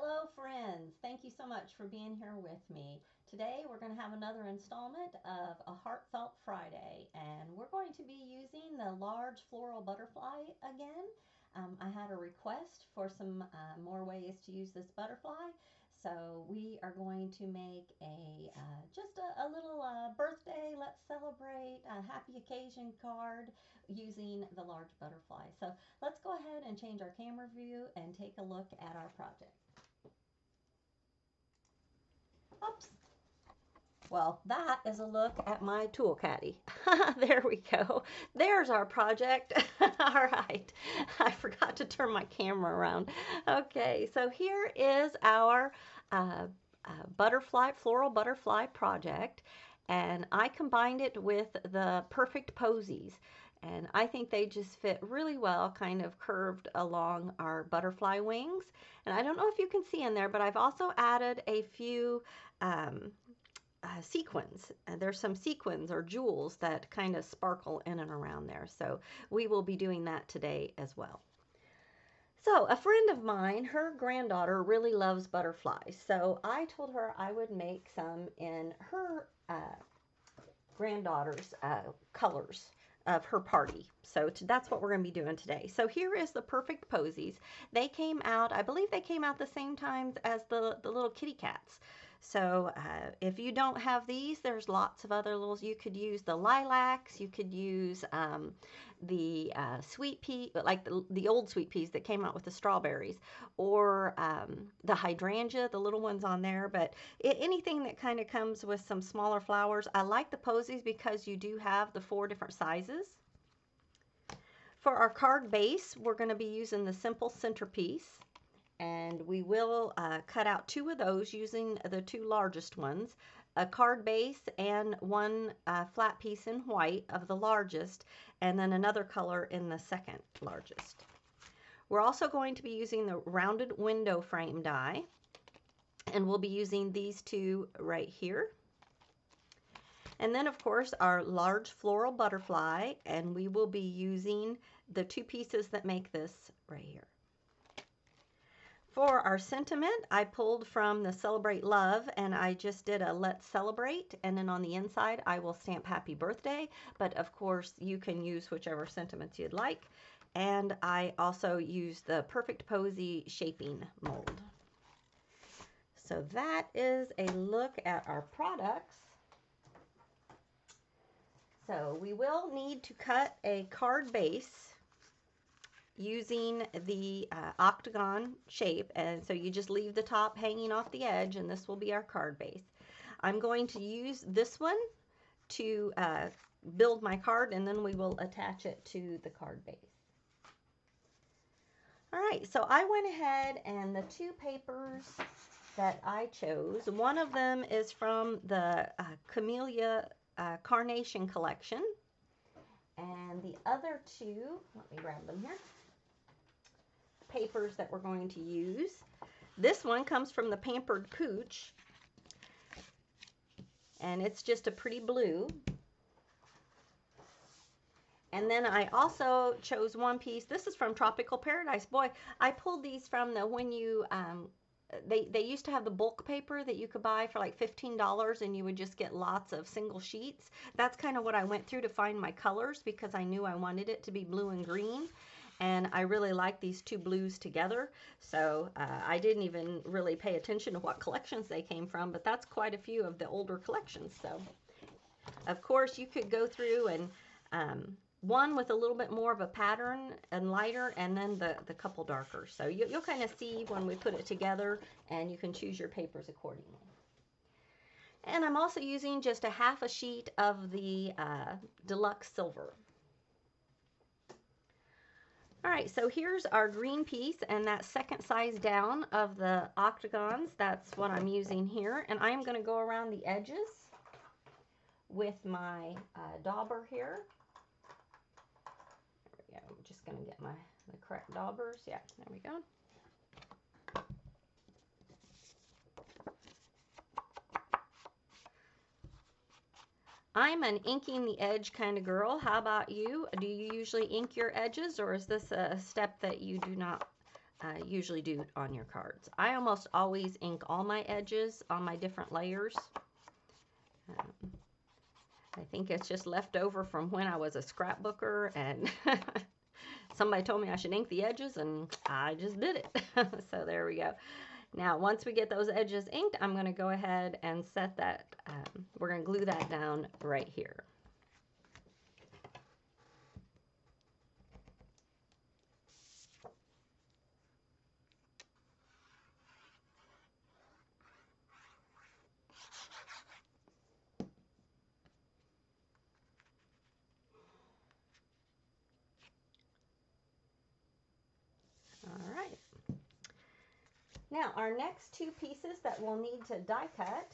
Hello friends, thank you so much for being here with me. Today we're going to have another installment of a Heartfelt Friday, and we're going to be using the Large Floral Butterfly again. I had a request for some more ways to use this butterfly, so we are going to make just a little birthday, let's celebrate, a happy occasion card using the large butterfly. So let's go ahead and change our camera view and take a look at our project. Oops. Well, that is a look at my tool caddy. There we go. There's our project. All right. I forgot to turn my camera around. Okay, so here is our uh, floral butterfly project. And I combined it with the perfect posies. And I think they just fit really well, kind of curved along our butterfly wings. And I don't know if you can see in there, but I've also added a few um, sequins. There's some sequins or jewels that kind of sparkle in and around there. So we will be doing that today as well. So a friend of mine, her granddaughter really loves butterflies. So I told her I would make some in her granddaughter's colors of her party. So that's what we're going to be doing today. So here is the perfect posies. They came out, I believe they came out the same times as the little kitty cats. So if you don't have these, there's lots of other little, you could use the lilacs, you could use the sweet pea, like the old sweet peas that came out with the strawberries, or the hydrangea, the little ones on there, but anything that kind of comes with some smaller flowers. I like the posies because you do have the 4 different sizes. For our card base, we're going to be using the simple centerpiece. And we will cut out 2 of those using the 2 largest ones, a card base and 1 flat piece in white of the largest, and then another color in the second largest. We're also going to be using the rounded window frame die, and we'll be using these 2 right here. And then, of course, our large floral butterfly, and we will be using the 2 pieces that make this right here. For our sentiment, I pulled from the Celebrate Love, and I just did a Let's Celebrate, and then on the inside I will stamp Happy Birthday, but of course you can use whichever sentiments you'd like. And I also used the Perfect Posy shaping mold. So that is a look at our products. So we will need to cut a card base using the octagon shape, and so you just leave the top hanging off the edge, and this will be our card base. I'm going to use this one to build my card, and then we will attach it to the card base. All right, so I went ahead, and the 2 papers that I chose, one of them is from the Camellia Carnation collection, and the other 2, let me grab them here, papers that we're going to use. This one comes from the Pampered Pooch, and it's just a pretty blue. And then I also chose one piece. This is from Tropical Paradise. Boy, I pulled these from the when you they used to have the bulk paper that you could buy for like $15, and you would just get lots of single sheets. That's kind of what I went through to find my colors, because I knew I wanted it to be blue and green. And I really like these 2 blues together, so I didn't even really pay attention to what collections they came from, but that's quite a few of the older collections. So, of course, you could go through and one with a little bit more of a pattern and lighter, and then the couple darker. So you'll kind of see when we put it together, and you can choose your papers accordingly. And I'm also using just a half a sheet of the Deluxe Silver. All right, so here's our green piece, and that second size down of the octagons, that's what I'm using here. And I'm going to go around the edges with my dauber here. There we go. I'm just going to get the correct daubers. Yeah, there we go. I'm an inking the edge kind of girl. How about you? Do you usually ink your edges, or is this a step that you do not usually do on your cards. I almost always ink all my edges on my different layers. Um, I think it's just left over from when I was a scrapbooker, and somebody told me I should ink the edges, and I just did it. So there we go. Now, once we get those edges inked, I'm going to go ahead and set that, we're going to glue that down right here. All right. Now, our next two pieces that we'll need to die cut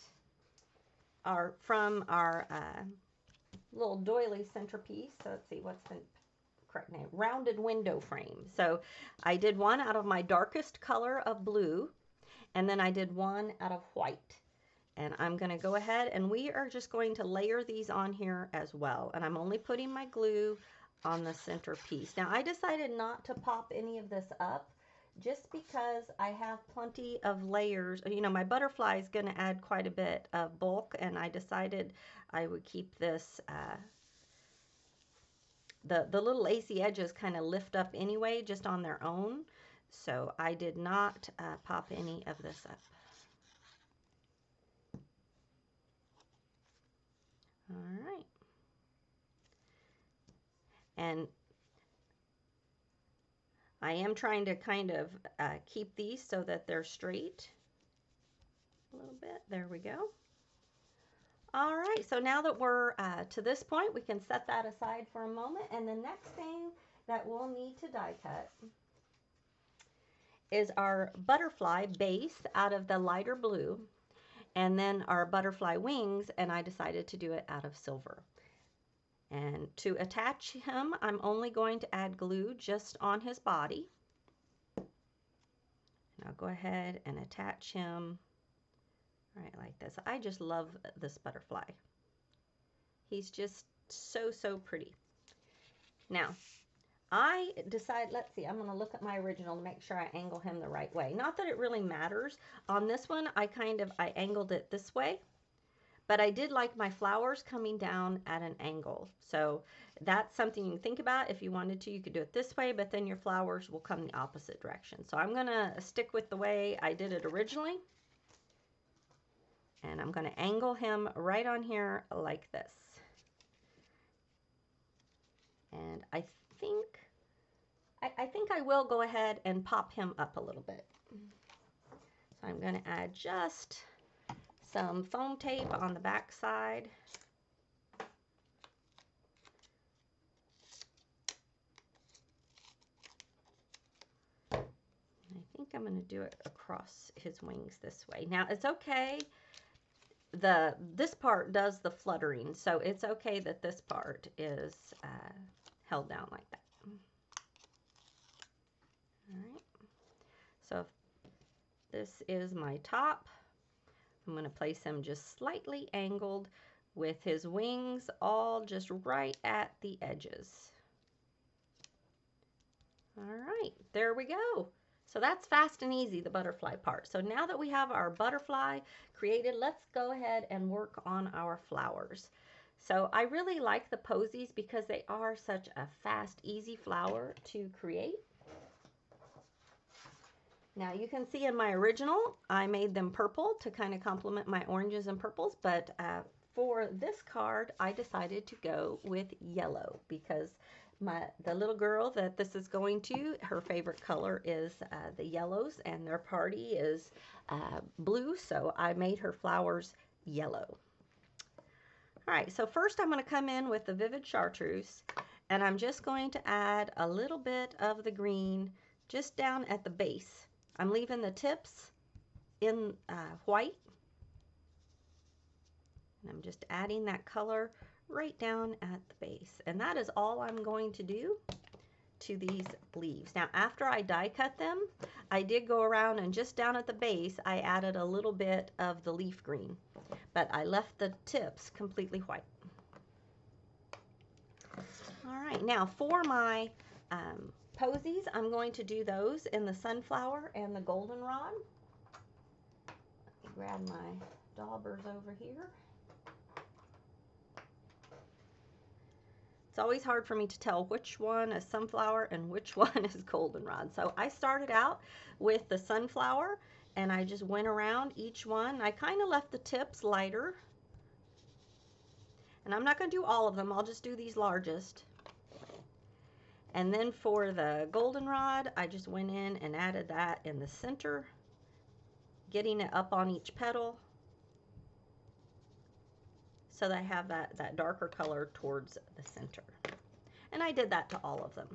are from our little doily centerpiece. So let's see, what's the correct name? Rounded window frame. So I did one out of my darkest color of blue, and then I did one out of white. And I'm going to go ahead and we are just going to layer these on here as well. And I'm only putting my glue on the center piece. Now, I decided not to pop any of this up just because I have plenty of layers. You know, my butterfly is going to add quite a bit of bulk, and I decided I would keep this, the little lacy edges kind of lift up anyway, just on their own. So I did not pop any of this up. All right. And I am trying to kind of keep these so that they're straight a little bit. There we go. All right, so now that we're to this point, we can set that aside for a moment. And the next thing that we'll need to die cut is our butterfly base out of the lighter blue, and then our butterfly wings, and I decided to do it out of silver. And to attach him, I'm only going to add glue just on his body. And I'll go ahead and attach him right like this. I just love this butterfly. He's just so, so pretty. Now, I decide, let's see, I'm going to look at my original to make sure I angle him the right way. Not that it really matters. On this one, I angled it this way. But I did like my flowers coming down at an angle. So that's something you can think about. If you wanted to, you could do it this way, but then your flowers will come the opposite direction. So I'm going to stick with the way I did it originally. And I'm going to angle him right on here like this. And I think I will go ahead and pop him up a little bit. So I'm going to add just some foam tape on the back side. I think I'm going to do it across his wings this way. Now, it's okay. This part does the fluttering, so it's okay that this part is held down like that. All right. So this is my top. I'm going to place him just slightly angled with his wings all just right at the edges. All right, there we go. So that's fast and easy, the butterfly part. So now that we have our butterfly created, let's go ahead and work on our flowers. So I really like the posies because they are such a fast, easy flower to create. Now you can see in my original, I made them purple to kind of complement my oranges and purples, but for this card, I decided to go with yellow because the little girl that this is going to, her favorite color is the yellows, and their party is blue, so I made her flowers yellow. All right, so first I'm going to come in with the Vivid Chartreuse, and I'm just going to add a little bit of the green just down at the base. I'm leaving the tips in white, and I'm just adding that color right down at the base. And that is all I'm going to do to these leaves. Now, after I die cut them, I did go around and just down at the base, I added a little bit of the leaf green, but I left the tips completely white. All right, now for my posies, I'm going to do those in the sunflower and the goldenrod. Let me grab my daubers over here. It's always hard for me to tell which one is sunflower and which one is goldenrod. So I started out with the sunflower and I just went around each one. I kind of left the tips lighter. And I'm not going to do all of them. I'll just do these largest. And then for the goldenrod, I just went in and added that in the center, getting it up on each petal so that I have that darker color towards the center. And I did that to all of them.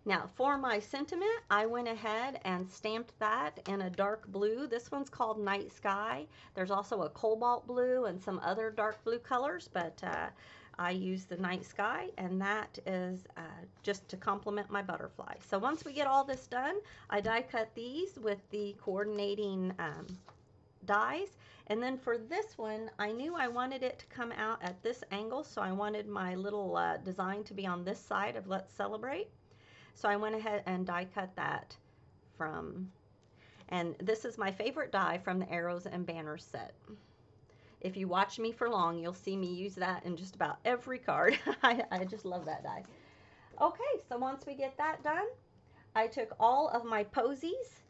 Now for my sentiment, I went ahead and stamped that in a dark blue. This one's called Night Sky. There's also a cobalt blue and some other dark blue colors, but I use the Night Sky, and that is just to complement my butterfly. So once we get all this done, I die cut these with the coordinating dies. And then for this one, I knew I wanted it to come out at this angle, so I wanted my little design to be on this side of Let's Celebrate. So I went ahead and die cut that from, and this is my favorite die from the Arrows and Banners set. If you watch me for long, you'll see me use that in just about every card. I just love that die. Okay, so once we get that done, I took all of my posies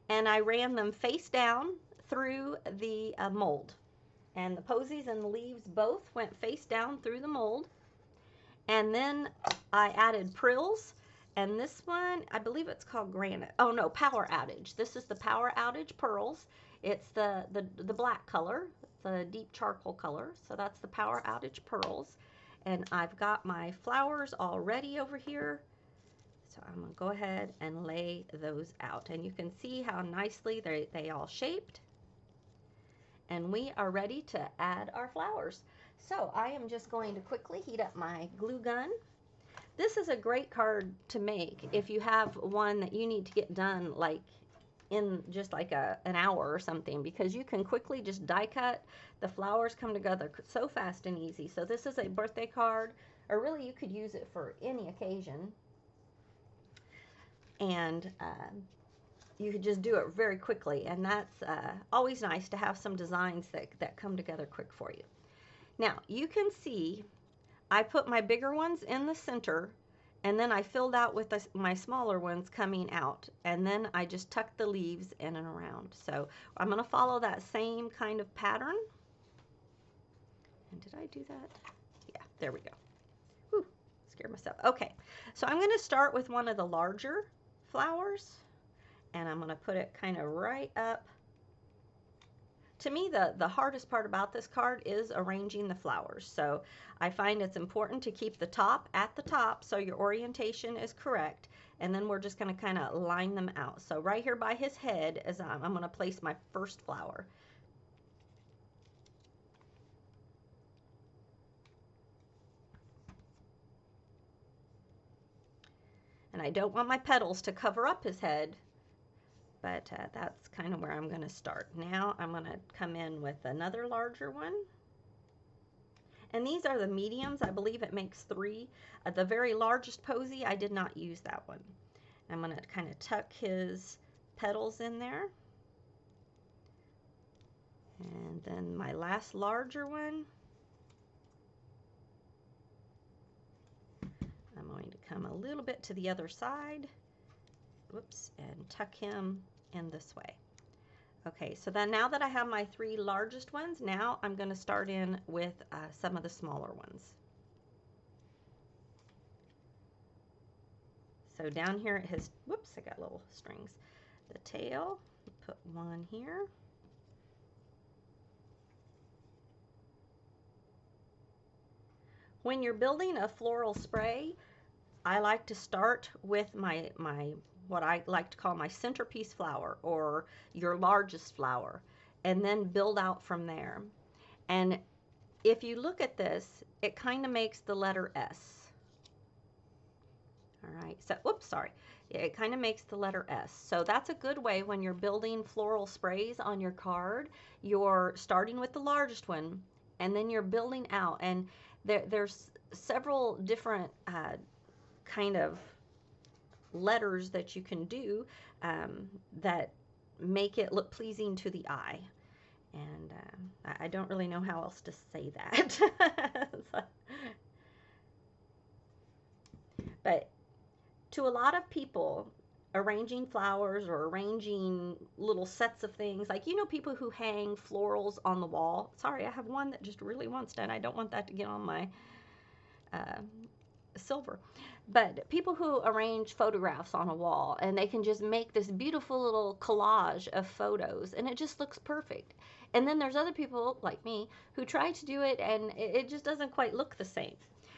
and I ran them face down through the mold. And the posies and the leaves both went face down through the mold. And then I added prills, and this one, I believe it's called Granite. Oh no, Power Outage. This is the Power Outage pearls. It's the black color, the deep charcoal color. So that's the Power Outage pearls. And I've got my flowers all ready over here. So I'm going to go ahead and lay those out. And you can see how nicely they all shaped. And we are ready to add our flowers. So I am just going to quickly heat up my glue gun. This is a great card to make if you have one that you need to get done like in just like an hour or something, because you can quickly just die cut. The flowers come together so fast and easy. So this is a birthday card, or really you could use it for any occasion. And you could just do it very quickly, and that's always nice to have some designs that come together quick for you. Now you can see I put my bigger ones in the center, and then I filled out with my smaller ones coming out, and then I just tucked the leaves in and around. So I'm going to follow that same kind of pattern. And did I do that? Yeah, there we go. Whew, scared myself. Okay, so I'm going to start with one of the larger flowers, and I'm going to put it kind of right up. To me, the hardest part about this card is arranging the flowers. So I find it's important to keep the top at the top so your orientation is correct. And then we're just going to kind of line them out. So right here by his head, is I'm going to place my first flower. And I don't want my petals to cover up his head, but that's kind of where I'm going to start. Now I'm going to come in with another larger one. And these are the mediums. I believe it makes 3. The very largest posy, I did not use that one. I'm going to kind of tuck his petals in there. And then my last larger one, I'm going to come a little bit to the other side. Whoops, and tuck him in this way. Okay, so then now that I have my 3 largest ones, now I'm going to start in with some of the smaller ones. So down here it has, whoops, I got little strings. The tail, put one here. When you're building a floral spray, I like to start with my what I like to call my centerpiece flower, or your largest flower, and then build out from there. And if you look at this, it kind of makes the letter S. All right, so, whoops, sorry. It kind of makes the letter S. So that's a good way when you're building floral sprays on your card. You're starting with the largest one, and then you're building out. And there's several different kind of letters that you can do that make it look pleasing to the eye. And I don't really know how else to say that. But to a lot of people, arranging flowers or arranging little sets of things, like, you know, people who hang florals on the wall. Sorry, I have one that just really wants to, and I don't want that to get on my uh, silver. But people who arrange photographs on a wall, and they can just make this beautiful little collage of photos, and it just looks perfect. And then there's other people like me who try to do it, and it just doesn't quite look the same.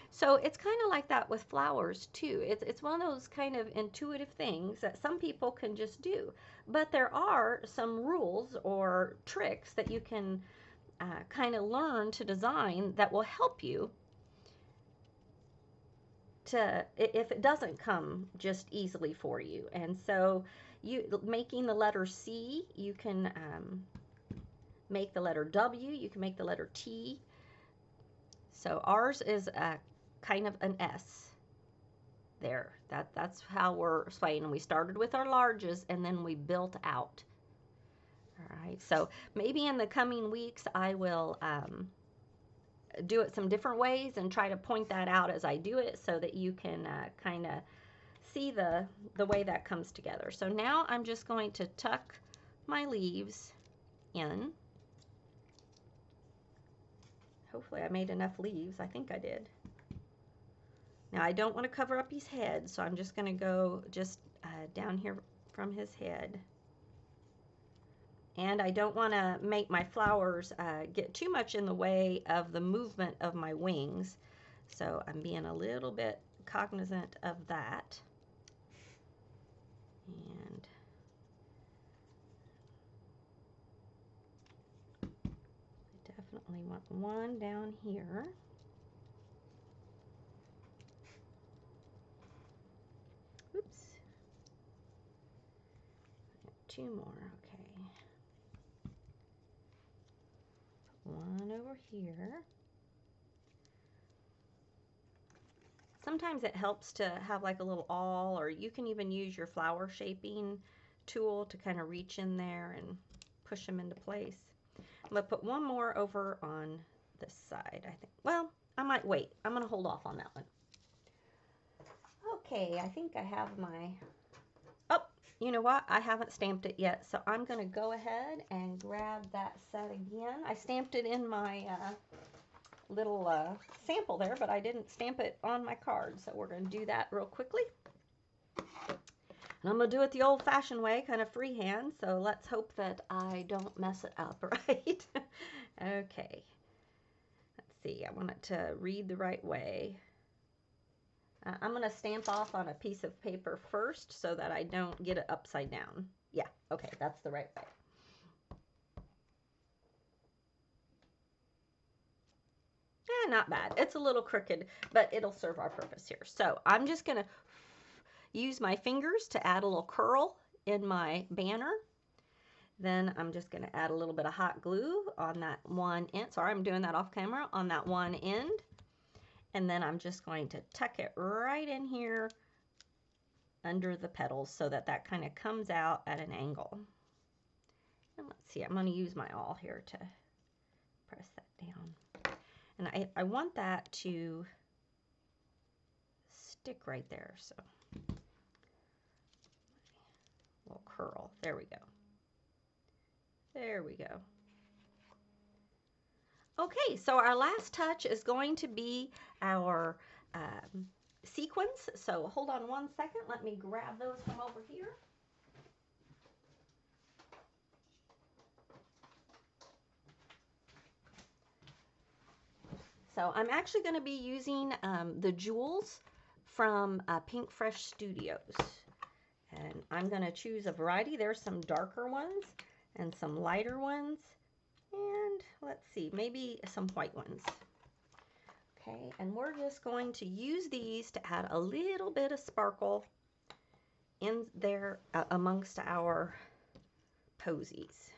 So it's kind of like that with flowers too. It's one of those kind of intuitive things that some people can just do. But there are some rules or tricks that you can kind of learn to design that will help you to, if it doesn't come just easily for you. And so you making the letter C, you can make the letter W, you can make the letter T. So ours is a kind of an S there. That's how we're swaying. And we started with our larges, and then we built out. All right, so maybe in the coming weeks I will do it some different ways and try to point that out as I do it, so that you can kind of see the way that comes together. So now I'm just going to tuck my leaves in. Hopefully I made enough leaves. I think I did. Now I don't want to cover up his head, so I'm just going to go just down here from his head. And I don't want to make my flowers get too much in the way of the movement of my wings. So I'm being a little bit cognizant of that. And I definitely want one down here. Oops. Two more, okay. One over here. Sometimes it helps to have like a little awl, or you can even use your flower shaping tool to kind of reach in there and push them into place. I'm going to put one more over on this side, I think. Well, I might wait. I'm going to hold off on that one. Okay, I think I have my... Oh, you know what? I haven't stamped it yet, so I'm going to go ahead and grab that set again. I stamped it in my little sample there, but I didn't stamp it on my card, so we're going to do that real quickly. And I'm going to do it the old-fashioned way, kind of freehand, so let's hope that I don't mess it up, right? Okay. Let's see. I want it to read the right way. I'm going to stamp off on a piece of paper first so that I don't get it upside down. Yeah, okay, that's the right way. Not bad. It's a little crooked, but it'll serve our purpose here. So I'm just going to use my fingers to add a little curl in my banner. Then I'm just going to add a little bit of hot glue on that one end. Sorry, I'm doing that off camera, on that one end. And then I'm just going to tuck it right in here under the petals so that that kind of comes out at an angle. And let's see, I'm going to use my awl here to press that down. And I want that to stick right there, so little curl. There we go. There we go. Okay, so our last touch is going to be our sequins. So hold on one second. Let me grab those from over here. So I'm actually going to be using the jewels from Pink Fresh Studios. And I'm going to choose a variety. There's some darker ones and some lighter ones. And let's see, maybe some white ones. Okay, and we're just going to use these to add a little bit of sparkle in there amongst our posies.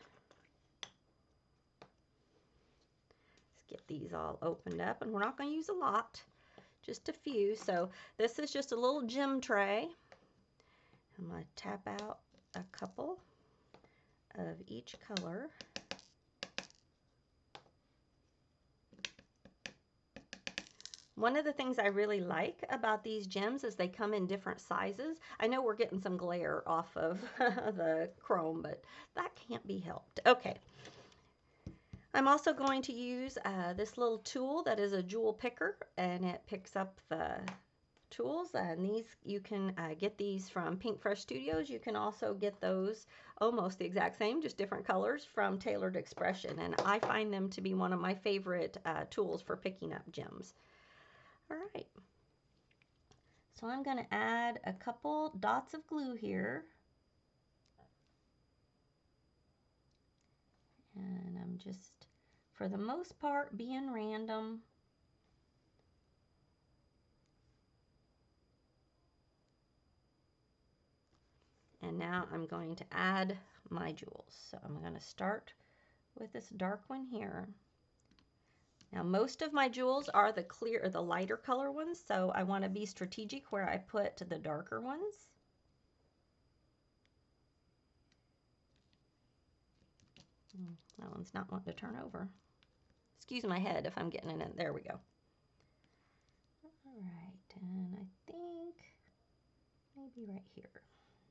Let's get these all opened up, and we're not going to use a lot, just a few. So this is just a little gem tray. I'm going to tap out a couple of each color. One of the things I really like about these gems is they come in different sizes. I know we're getting some glare off of the chrome, but that can't be helped. Okay. I'm also going to use this little tool that is a jewel picker, and it picks up the tools. And these, you can get these from Pink Fresh Studios. You can also get those almost the exact same, just different colors, from Tailored Expression. And I find them to be one of my favorite tools for picking up gems. All right, so I'm going to add a couple dots of glue here. And I'm just, for the most part, being random. And now I'm going to add my jewels. So I'm going to start with this dark one here. Now most of my jewels are the clear or the lighter color ones, so I want to be strategic where I put the darker ones. That one's not wanting to turn over. Excuse my head if I'm getting it in. There we go. All right, and I think maybe right here.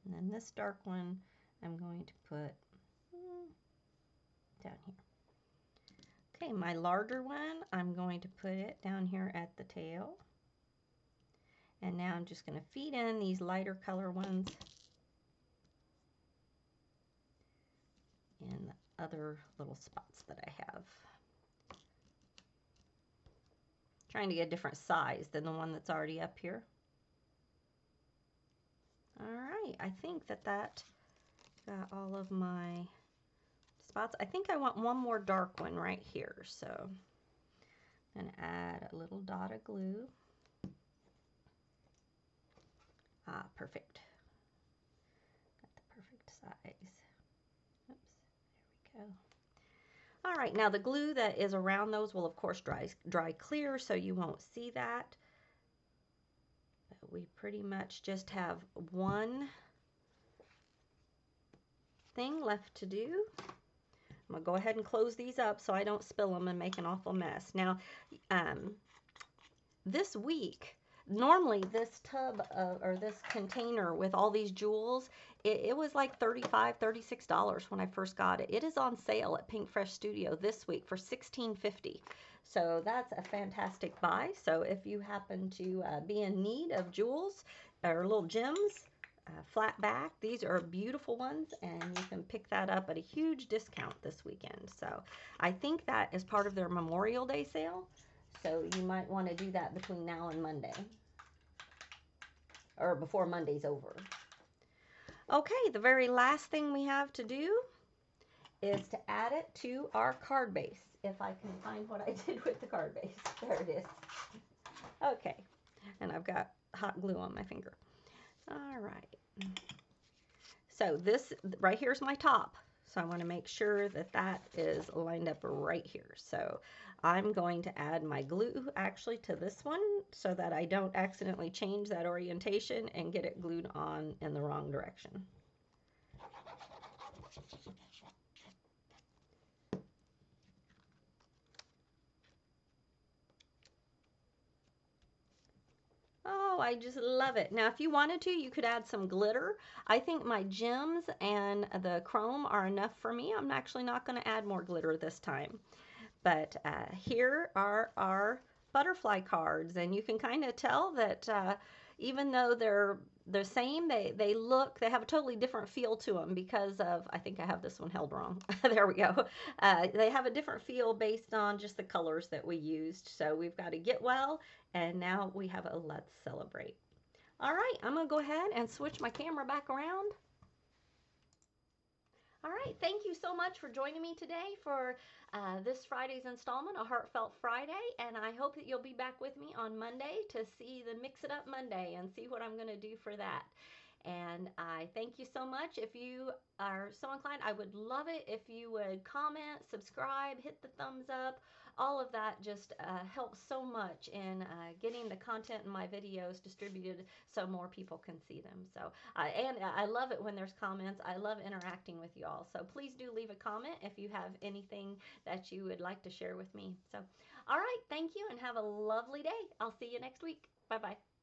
And then this dark one I'm going to put down here. Okay, my larger one, I'm going to put it down here at the tail. And now I'm just going to feed in these lighter color ones in the other little spots that I have. Trying to get a different size than the one that's already up here. All right, I think that got all of my spots. I think I want one more dark one right here, so I'm going to add a little dot of glue. Ah, perfect. Got the perfect size. Oops, there we go. All right, now the glue that is around those will of course dry clear, so you won't see that. But we pretty much just have one thing left to do. I'm going to go ahead and close these up so I don't spill them and make an awful mess. Now, this week, normally this tub or this container with all these jewels, it was like $35, $36 when I first got it. It is on sale at Pink Fresh Studio this week for $16.50. So that's a fantastic buy. So if you happen to be in need of jewels or little gems, flat back, these are beautiful ones, and you can pick that up at a huge discount this weekend. So I think that is part of their Memorial Day sale. So you might want to do that between now and Monday, or before Monday's over. Okay, the very last thing we have to do is to add it to our card base. If I can find what I did with the card base. There it is. Okay, and I've got hot glue on my finger. All right. So this right here is my top. So I want to make sure that that is lined up right here. So I'm going to add my glue actually to this one so that I don't accidentally change that orientation and get it glued on in the wrong direction. Oh, I just love it. Now, if you wanted to, you could add some glitter. I think my gems and the chrome are enough for me. I'm actually not going to add more glitter this time. But here are our butterfly cards, and you can kind of tell that even though they're the same, they have a totally different feel to them because of, I think I have this one held wrong. There we go. They have a different feel based on just the colors that we used. So we've got a Get Well, and now we have a Let's Celebrate. All right, I'm going to go ahead and switch my camera back around. All right, thank you so much for joining me today for this Friday's installment, a Heartfelt Friday, and I hope that you'll be back with me on Monday to see the Mix It Up Monday and see what I'm going to do for that. And I thank you so much. If you are so inclined, I would love it if you would comment, subscribe, hit the thumbs up, all of that just helps so much in getting the content in my videos distributed so more people can see them. So, and I love it when there's comments. I love interacting with you all. So please do leave a comment if you have anything that you would like to share with me. So, all right, thank you and have a lovely day. I'll see you next week. Bye bye.